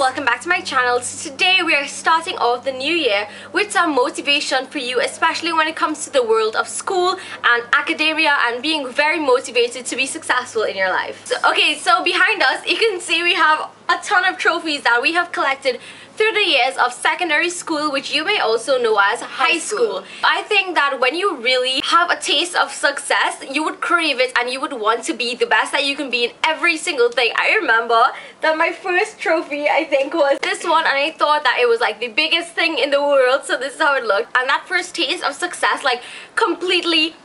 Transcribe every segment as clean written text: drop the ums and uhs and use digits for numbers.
welcome back to my channel. So today we are starting off the new year with some motivation for you, especially when it comes to the world of school and academia and being very motivated to be successful in your life. So behind us you can see we have a ton of trophies that we have collected through the years of secondary school, which you may also know as high school. I think that when you really have a taste of success, you would crave it and you would want to be the best that you can be in every single thing. I remember that my first trophy, I think, was this one, and I thought that it was like the biggest thing in the world, so this is how it looked. And that first taste of success like completely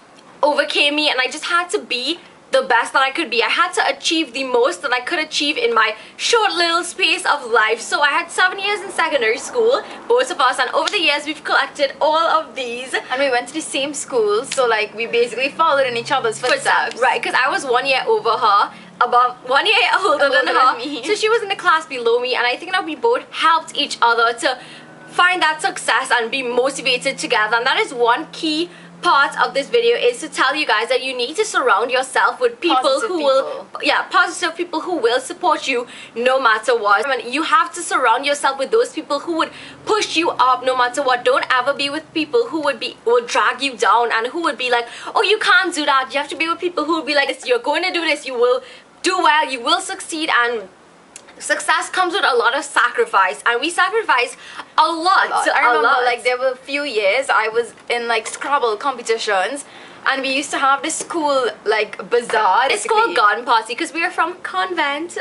overcame me, and I just had to be the best that I could be. I had to achieve the most that I could achieve in my short little space of life. So I had 7 years in secondary school, both of us, and over the years we've collected all of these. And we went to the same school, so like we basically followed in each other's footsteps. Right, because I was 1 year over her, about 1 year older than her. Me. So she was in the class below me, and I think that we both helped each other to find that success and be motivated together. And that is one key part of this video, is to tell you guys that you need to surround yourself with people positive people who will support you no matter what. I mean, you have to surround yourself with those people who would push you up no matter what. Don't ever be with people who will drag you down and who would be like, oh, you can't do that. You have to be with people who will be like, you're going to do this, you will do well, you will succeed. And success comes with a lot of sacrifice, and we sacrifice a lot. I remember like there were a few years I was in like Scrabble competitions, and we used to have this school like bazaar. It's called garden party because we are from convent.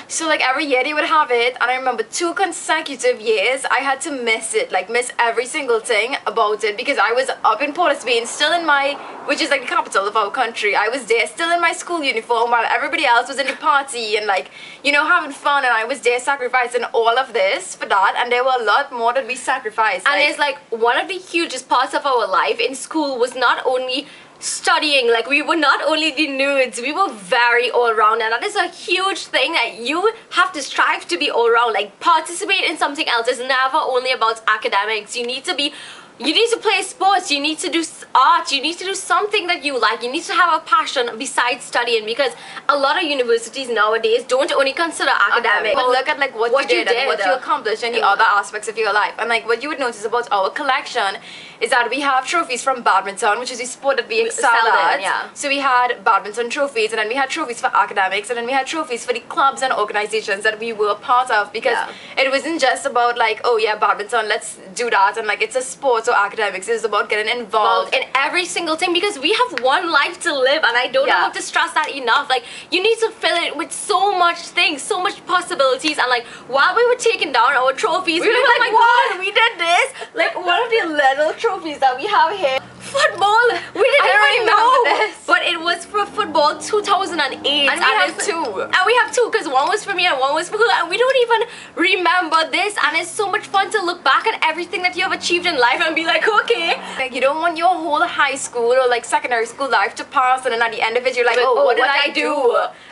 So like every year they would have it, and I remember 2 consecutive years I had to miss it, like miss every single thing about it, because I was up in Port of Spain, still in my, which is like the capital of our country. I was there still in my school uniform while everybody else was in the party and like, you know, having fun, and I was there sacrificing all of this for that. And there were a lot more that we sacrificed. And it's like one of the hugest parts of our life in school was not only studying, like we were not only the nerds, we were very all-round, and that is a huge thing that you have to strive to be all-round. Like participate in something else. It's never only about academics. You need to play sports, you need to do art, you need to do something that you like. You need to have a passion besides studying, because a lot of universities nowadays don't only consider academics, but look at like what you did and what you accomplished in the other aspects of your life. And like what you would notice about our collection is that we have trophies from badminton, which is the sport that we excelled at. Yeah. So we had badminton trophies, and then we had trophies for academics, and then we had trophies for the clubs and organizations that we were a part of, because it wasn't just about like, oh yeah, badminton, let's do that, and like it's a sport or academics. It's about getting involved in every single thing, because we have one life to live, and I don't know how to stress that enough. Like you need to fill it with so much things, so much possibilities. And like while we were taking down our trophies, we were like, what? We did this. Like one of the little trophies that we have here, football. We didn't even know this, but it was for football 2008, and we have two. And we have two, because one was for me and one was for her, and we don't even remember this. And it's so much fun to look back at everything that you have achieved in life and be like, okay. Like you don't want your whole high school or like secondary school life to pass, and then at the end of it you're like, oh, what did I do?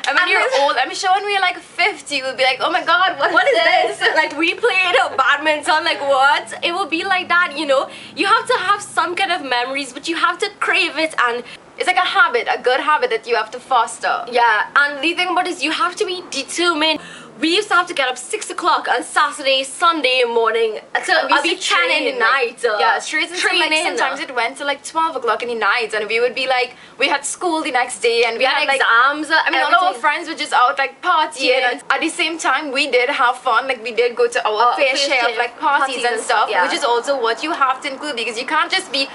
And when you're old, I'm sure when we're like 50, you'll be like, oh my god, what is this? Like we played badminton, like what? It will be like that, you know. You have to have some kind of memories, but you have to crave it, and it's like a habit, a good habit that you have to foster. Yeah, and the thing about it is you have to be determined. We used to have to get up 6 o'clock on Saturday, Sunday morning to be 10 in the night. Straight into like, sometimes it went to like 12 o'clock in the night, and we would be like, we had school the next day, and we had like exams. I mean, all our friends were just out like partying, and at the same time we did have fun. Like we did go to our fair share of like parties and stuff, which is also what you have to include, because you can't just be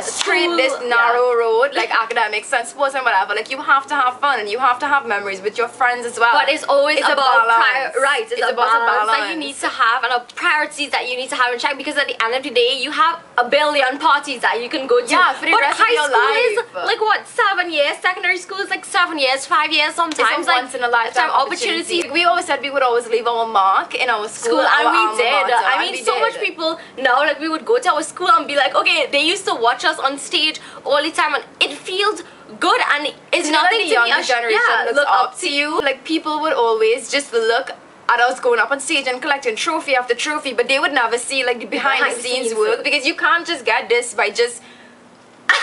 straight this narrow road like academics and sports and whatever. Like you have to have fun, and you have to have memories with your friends as well. But it's always about it's about balance that you need to have, and priorities that you need to have in check, because at the end of the day you have a billion parties that you can go to. Yeah, for the rest of your life. Is like what, 7 years? Secondary school is like 7 years, 5 years sometimes. It's a once in a lifetime opportunity. We always said we would always leave our mark in our school, and we did. I mean, so much people now, like we would go to our school and be like, okay, they used to watch us on stage all the time, and it feels good, and it's nothing the younger generation looks up to you. Like people would always just look at us going up on stage and collecting trophy after trophy, but they would never see like the behind the scenes work, because you can't just get this by just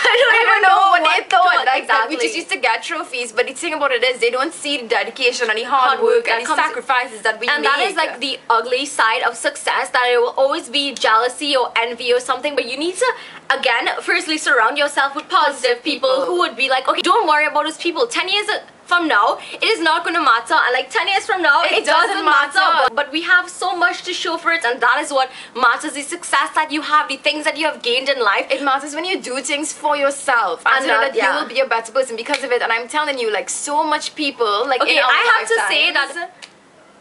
I don't know what they thought. Like exactly. we just used to get trophies, but the thing about it is they don't see the dedication and the hard work and the sacrifices that we make. And that is like the ugly side of success, that it will always be jealousy or envy or something. But you need to, again, firstly surround yourself with positive people who would be like, okay, don't worry about those people. 10 years from now, it is not going to matter, and like 10 years from now, it doesn't matter. But we have so much to show for it, and that is what matters. The success that you have, the things that you have gained in life. It matters when you do things for yourself, and so that you will be a better person because of it. And I'm telling you, like, so much people, like, okay, I have to say that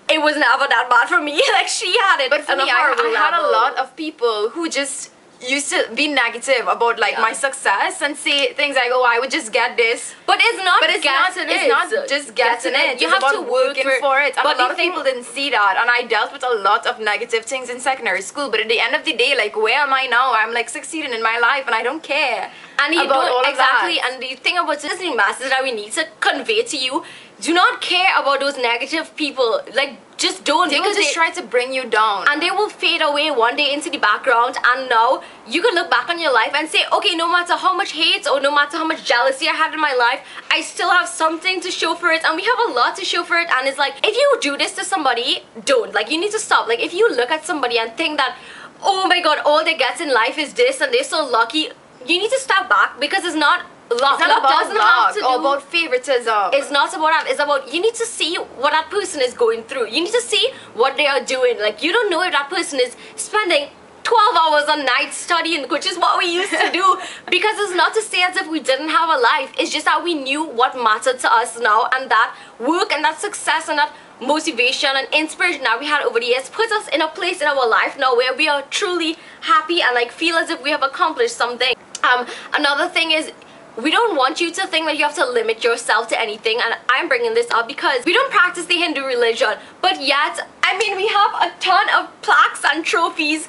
it was never that bad for me. Like, she had it, but for me, I had a lot of people who just used to be negative about like my success and say things like, oh, I would just get this. But it's not just getting it. You have to work for it. And a lot of people didn't see that. And I dealt with a lot of negative things in secondary school. But at the end of the day, like, where am I now? I'm like succeeding in my life and I don't care. And you don't, exactly. And the thing about this message that we need to convey to you, do not care about those negative people. Like, just don't. They will just try to bring you down. And they will fade away one day into the background. And now you can look back on your life and say, okay, no matter how much hate or no matter how much jealousy I had in my life, I still have something to show for it. And we have a lot to show for it. And it's like, if you do this to somebody, don't. Like, you need to stop. Like, if you look at somebody and think that, oh my God, all they get in life is this and they're so lucky, you need to step back, because it's not luck. It's not about luck or about favoritism. It's not about that. It's about, you need to see what that person is going through. You need to see what they are doing. Like, you don't know if that person is spending 12 hours a night studying, which is what we used to do. Because it's not to say as if we didn't have a life. It's just that we knew what mattered to us now, and that work and that success and that motivation and inspiration that we had over the years puts us in a place in our life now where we are truly happy and like feel as if we have accomplished something. Another thing is, we don't want you to think that you have to limit yourself to anything, and I'm bringing this up because we don't practice the Hindu religion, but yet, I mean, we have a ton of plaques and trophies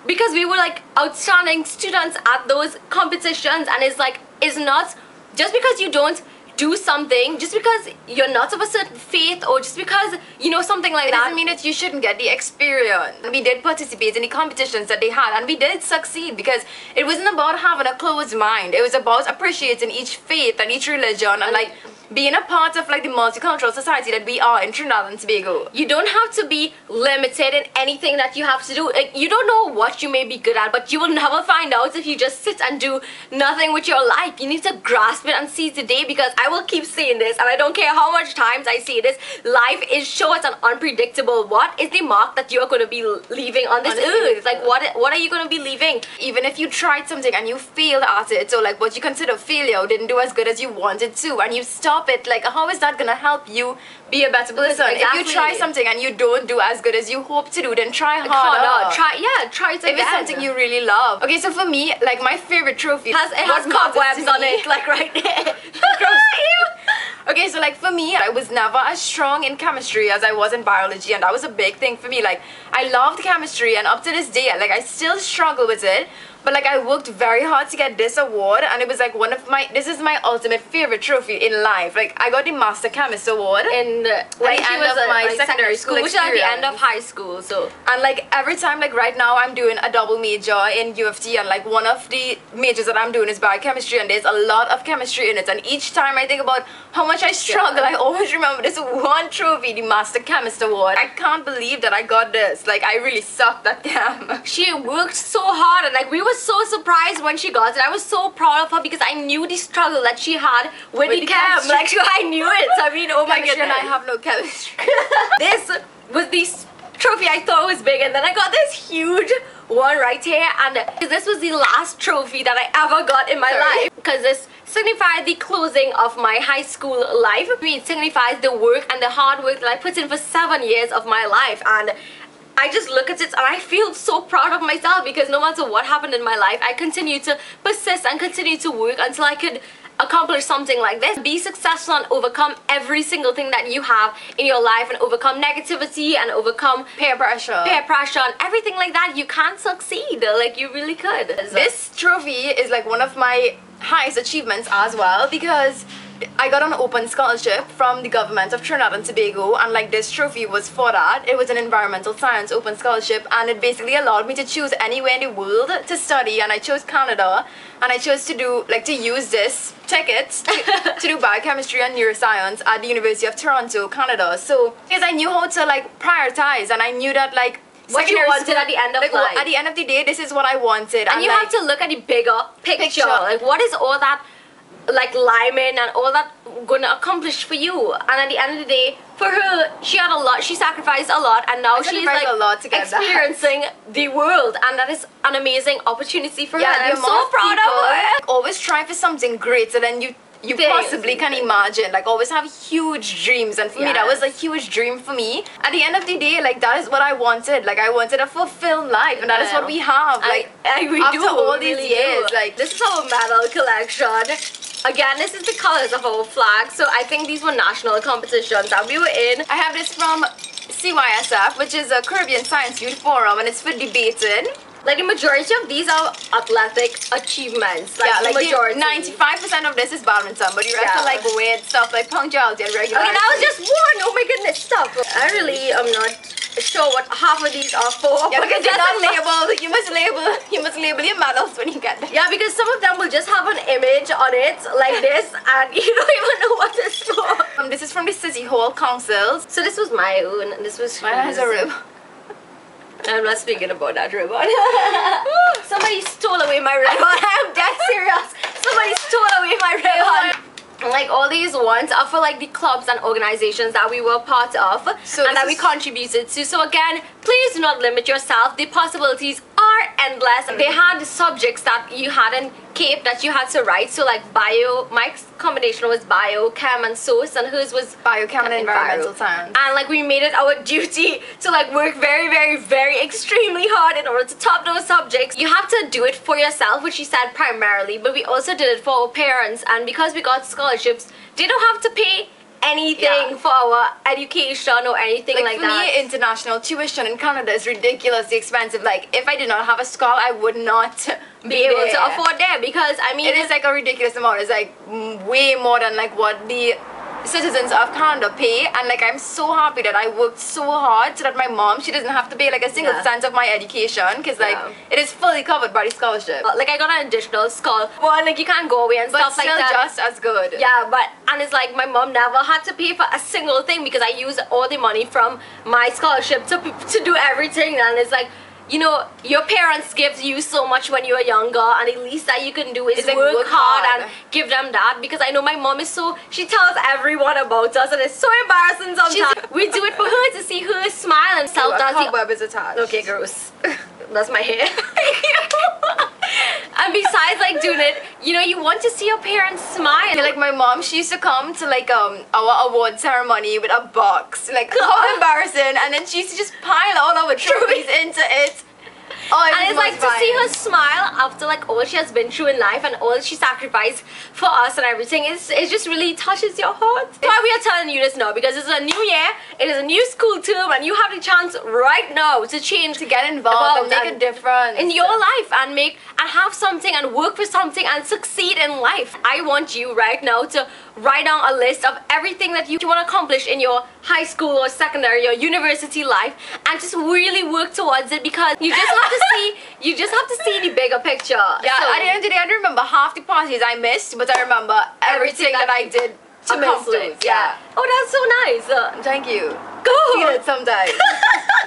because we were like outstanding students at those competitions. And it's like, it's not just because you don't do something, just because you're not of a certain faith, or just because you know something like that, doesn't mean that you shouldn't get the experience. We did participate in the competitions that they had, and we did succeed, because it wasn't about having a closed mind. It was about appreciating each faith and each religion, and like being a part of like the multicultural society that we are in Trinidad and Tobago. You don't have to be limited in anything that you have to do. Like, you don't know what you may be good at, but you will never find out if you just sit and do nothing with your life. You need to grasp it and seize the day, because I will keep saying this, and I don't care how much times I say this, life is short and unpredictable. What is the mark that you are going to be leaving on this earth? Like, what are you going to be leaving? Even if you tried something and you failed at it, or like what you consider failure, or didn't do as good as you wanted to, and you stop it, like, how is that gonna help you be a better person? Exactly. If you try something and you don't do as good as you hope to do, then try harder. Try it again. If it's something you really love. Okay, so for me, like, my favorite trophy it has cobwebs on it, like right there. Okay, so like for me, I was never as strong in chemistry as I was in biology, and that was a big thing for me. Like, I loved chemistry, and up to this day, like, I still struggle with it. But like, I worked very hard to get this award, and it was like this is my ultimate favorite trophy in life. Like, I got the Master Chemist Award in at the end of my secondary school which is at the end of high school. So, and like every time, like right now, I'm doing a double major in U of T, and like one of the majors that I'm doing is biochemistry, and there's a lot of chemistry in it. And each time I think about how much I struggle, I always remember this one trophy, the Master Chemist Award. I can't believe that I got this. Like, I really sucked at chem. She worked so hard, and like, we were so surprised when she got it. I was so proud of her because I knew the struggle that she had with the chem. Like, I knew it. I mean, oh my goodness. And I have no chemistry. This was the trophy I thought was big, and then I got this huge one right here, and this was the last trophy that I ever got in my life, because this signified the closing of my high school life. It signifies the work and the hard work that I put in for 7 years of my life, and I just look at it and I feel so proud of myself, because no matter what happened in my life, I continued to persist and continue to work until I could accomplish something like this. Be successful and overcome every single thing that you have in your life, and overcome negativity and overcome peer pressure and everything like that. You can succeed. Like, you really could. This trophy is like one of my highest achievements as well, because I got an open scholarship from the government of Trinidad and Tobago, and like this trophy was for that. It was an environmental science open scholarship, and it basically allowed me to choose anywhere in the world to study, and I chose Canada, and I chose to do like to use this ticket to do biochemistry and neuroscience at the University of Toronto, Canada. So because I knew how to like prioritize, and I knew that like what you wanted at the end of life. At the end of the day, this is what I wanted, and you like, have to look at the bigger picture. Like what is all that like Lyman and all that gonna accomplish for you? And at the end of the day, for her, she had a lot, she sacrificed a lot, and now she's like a lot to get experiencing the world, and that is an amazing opportunity for her. And I'm so proud of her. Always try for something greater than you possibly can imagine. Like always have huge dreams, and for me that was a huge dream for me. At the end of the day, like that is what I wanted. Like I wanted a fulfilled life, and that is what we have. Like we after do all really these years. do. Like this is our medal collection. Again, this is the colors of our flag, so I think these were national competitions that we were in. I have this from CYSF, which is a Caribbean Science Youth Forum, and it's for debating. Like the majority of these are athletic achievements. Like yeah, like the majority. 95% of this is badminton, but the rest are like weird stuff like punctuality and regularity. Okay, that was just one. Oh my goodness, stop. I really am not sure what half of these are for. Yeah, because they're not labeled. You must label your medals when you get them. Yeah, because some of them will just have an image on it like this, and you don't even know what it's for. This is from the City Hall Council. So this was my own, and this was mine has a rib. I'm not speaking about that ribbon. Somebody stole away my ribbon. I'm dead serious. Somebody stole away my ribbon. Like all these ones are for like the clubs and organizations that we were part of, so and that we contributed to. So again, please do not limit yourself. The possibilities are endless. They had subjects that you had in CAPE that you had to write. So like bio, my combination was bio, chem and source, and hers was biochem and environmental science. And like we made it our duty to like work very, very, very extremely hard in order to top those subjects. You have to do it for yourself, which she said primarily, but we also did it for our parents, and because we got scholarships, they don't have to pay anything for our education or anything like that. For me, international tuition in Canada is ridiculously expensive. Like if I did not have a scholar, I would not be able to afford that, because I mean it is like a ridiculous amount. It's like way more than like what the citizens of Canada pay, and like I'm so happy that I worked so hard so that my mom, she doesn't have to pay like a single cent of my education, because like it is fully covered by the scholarship. Like I got an additional scholarship. Well, like you can't go away and stuff like that. But still just as good. Yeah, and it's like my mom never had to pay for a single thing, because I used all the money from my scholarship to do everything, and it's like, you know, your parents give you so much when you were younger, and the least that you can do is like work hard and give them that. Because I know my mom is she tells everyone about us, and it's so embarrassing sometimes. We do it for her to see her smile and self. A cobweb is attached. Okay, gross. That's my hair. And besides like doing it, you know, you want to see your parents smile. Like my mom, she used to come to like our award ceremony with a box. Like how embarrassing. And then she used to just pile all our trophies into it. Oh, and it's like to see her smile after like all she has been through in life and all she sacrificed for us and everything, it just really touches your heart. That's why we are telling you this now, because it's a new year, it is a new school term, and you have the chance right now to change, to get involved and make a difference in your life, and have something and work for something and succeed in life. I want you right now to write down a list of everything that you want to accomplish in your high school or secondary or university life, and just really work towards it, because you just have to see the bigger picture. Yeah, so, at the end of the day, I don't remember half the parties I missed, but I remember everything that I did to accomplish. Yeah. Oh, that's so nice. Thank you. Go. Feel it sometimes.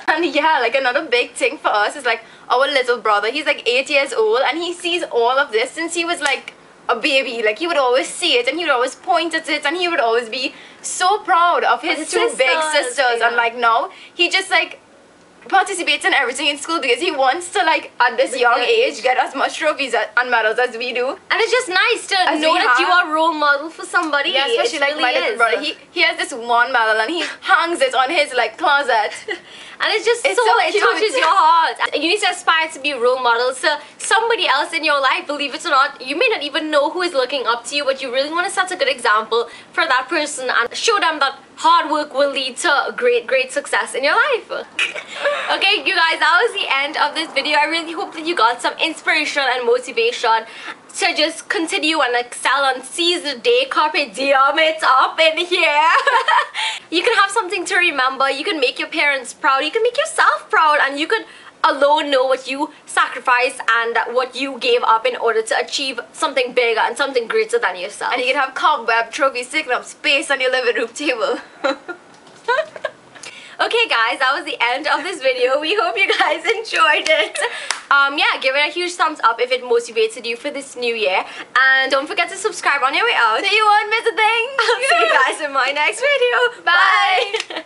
And yeah, like another big thing for us is like our little brother. He's like 8 years old, and he sees all of this since he was like a baby. Like he would always see it, and he would always point at it, and he would always be so proud of his two big sisters. And like now he just like participates in everything in school, because he wants to like at this young age get as much trophies and medals as we do. And it's just nice to know that you are a role model for somebody. Yeah, especially like my little brother. He has this one medal, and he hangs it on his like closet. And it's just it touches your heart. And you need to aspire to be role models to somebody else in your life. Believe it or not, you may not even know who is looking up to you, but you really want to set a good example for that person and show them that hard work will lead to great success in your life. Okay, you guys, that was the end of this video. I really hope that you got some inspiration and motivation to just continue and excel and seize the day. Carpe diem, it's up in here. You can have something to remember. You can make your parents proud. You can make yourself proud, and you could alone know what you sacrificed and what you gave up in order to achieve something bigger and something greater than yourself. And you can have cobweb trophies taking up space on your living room table. Okay guys, that was the end of this video. We hope you guys enjoyed it. Yeah, give it a huge thumbs up if it motivated you for this new year. And don't forget to subscribe on your way out so you won't miss a thing. I'll see you guys in my next video. Bye.